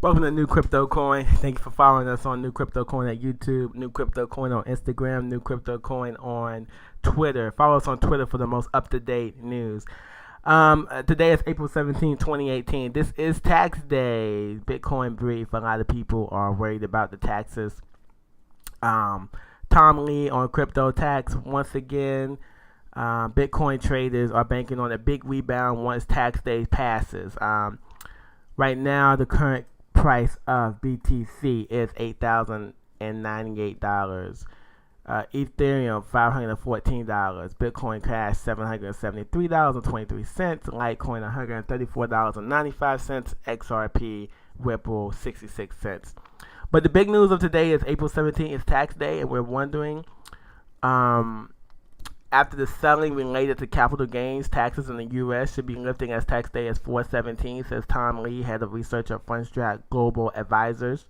Welcome to New Crypto Coin. Thank you for following us on New Crypto Coin at YouTube, New Crypto Coin on Instagram, New Crypto Coin on Twitter. Follow us on Twitter for the most up-to-date news. Today is April 17, 2018. This is tax day. Bitcoin brief. A lot of people are worried about the taxes. Tom Lee on crypto tax once again. Bitcoin traders are banking on a big rebound once tax day passes. Right now, the current price of BTC is $8,098. Ethereum $514. Bitcoin Cash $773.23. Litecoin $134.95. XRP Ripple 66 cents. But the big news of today is April 17th is tax day, and we're wondering after the selling related to capital gains, taxes in the U.S. should be lifting as tax day is 4/17, says Tom Lee, head of research at Fundstrat Global Advisors.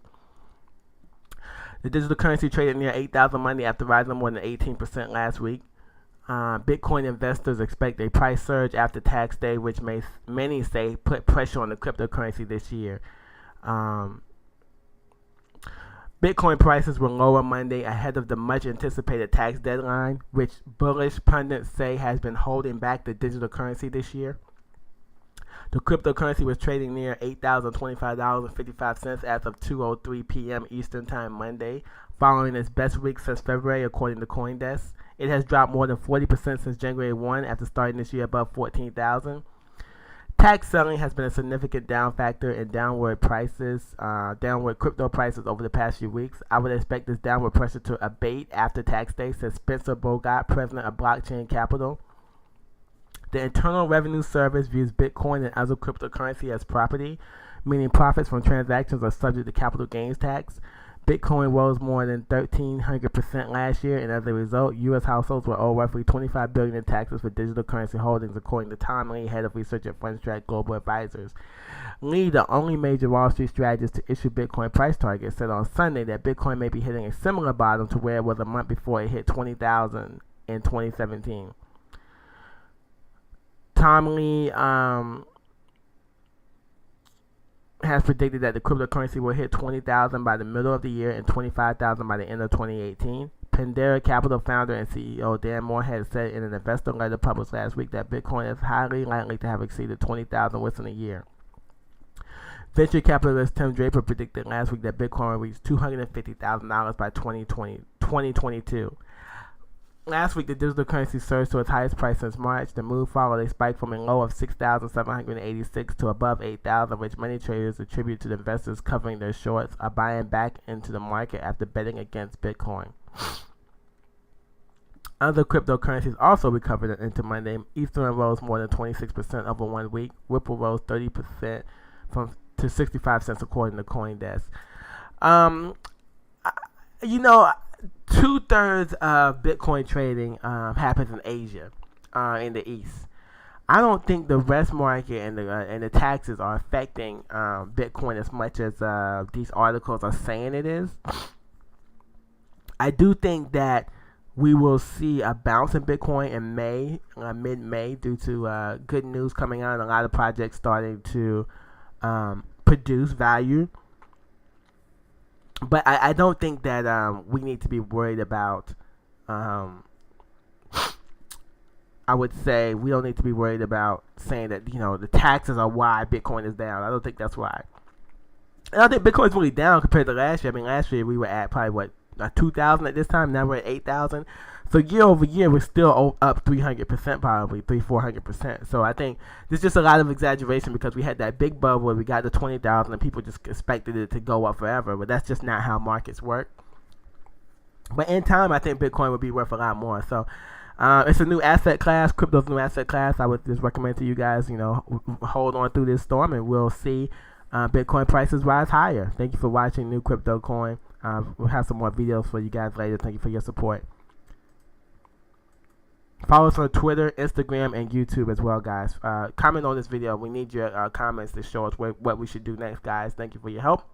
The digital currency traded near 8,000 Monday after rising more than 18% last week. Bitcoin investors expect a price surge after tax day, which many say put pressure on the cryptocurrency this year. Bitcoin prices were lower Monday ahead of the much-anticipated tax deadline, which bullish pundits say has been holding back the digital currency this year. The cryptocurrency was trading near $8,025.55 as of 2:03 p.m. Eastern Time Monday, following its best week since February, according to Coinbase. It has dropped more than 40% since January 1 after starting this year above 14,000. Tax selling has been a significant down factor in downward crypto prices over the past few weeks. I would expect this downward pressure to abate after tax day, says Spencer Bogart, president of Blockchain Capital. The Internal Revenue Service views Bitcoin and other cryptocurrency as property, meaning profits from transactions are subject to capital gains tax. Bitcoin rose more than 1,300% last year, and as a result, U.S. households will owe roughly $25 billion in taxes for digital currency holdings, according to Tom Lee, head of research at Fundstrat Global Advisors. Lee, the only major Wall Street strategist to issue Bitcoin price targets, said on Sunday that Bitcoin may be hitting a similar bottom to where it was a month before it hit 20,000 in 2017. Tom Lee has predicted that the cryptocurrency will hit 20,000 by the middle of the year and 25,000 by the end of 2018. Pandera Capital founder and CEO Dan Morehead said in an investor letter published last week that Bitcoin is highly likely to have exceeded 20,000 within a year. Venture capitalist Tim Draper predicted last week that Bitcoin will reach $250,000 by 2022. Last week, the digital currency surged to its highest price since March. The move followed a spike from a low of 6,786 to above 8,000, which many traders attribute to the investors covering their shorts are buying back into the market after betting against Bitcoin. Other cryptocurrencies also recovered into Monday. Ethereum rose more than 26% over 1 week. Ripple rose 30% to 65 cents, according to Coinbase. 2/3 of Bitcoin trading happens in Asia, in the East. I don't think the rest market and the taxes are affecting Bitcoin as much as these articles are saying it is. I do think that we will see a bounce in Bitcoin in May, mid-May, due to good news coming out and a lot of projects starting to produce value. But I don't think that we need to be worried about, I would say we don't need to be worried about saying that, the taxes are why Bitcoin is down. I don't think that's why. And I think Bitcoin's really down compared to last year. I mean, last year we were at probably, 2,000 at this time. Now we're at 8,000. So year over year, we're still up 300%, probably 400%. So I think there's just a lot of exaggeration because we had that big bubble where we got to 20,000 and people just expected it to go up forever. But that's just not how markets work. But in time, I think Bitcoin would be worth a lot more. So it's a new asset class. Crypto's a new asset class. I would just recommend to you guys, hold on through this storm and we'll see Bitcoin prices rise higher. Thank you for watching New Crypto Coin. We'll have some more videos for you guys later. Thank you for your support. Follow us on Twitter, Instagram, and YouTube as well, guys. Comment on this video. We need your comments to show us what we should do next, guys. Thank you for your help.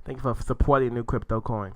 Thank you for supporting New Crypto Coin.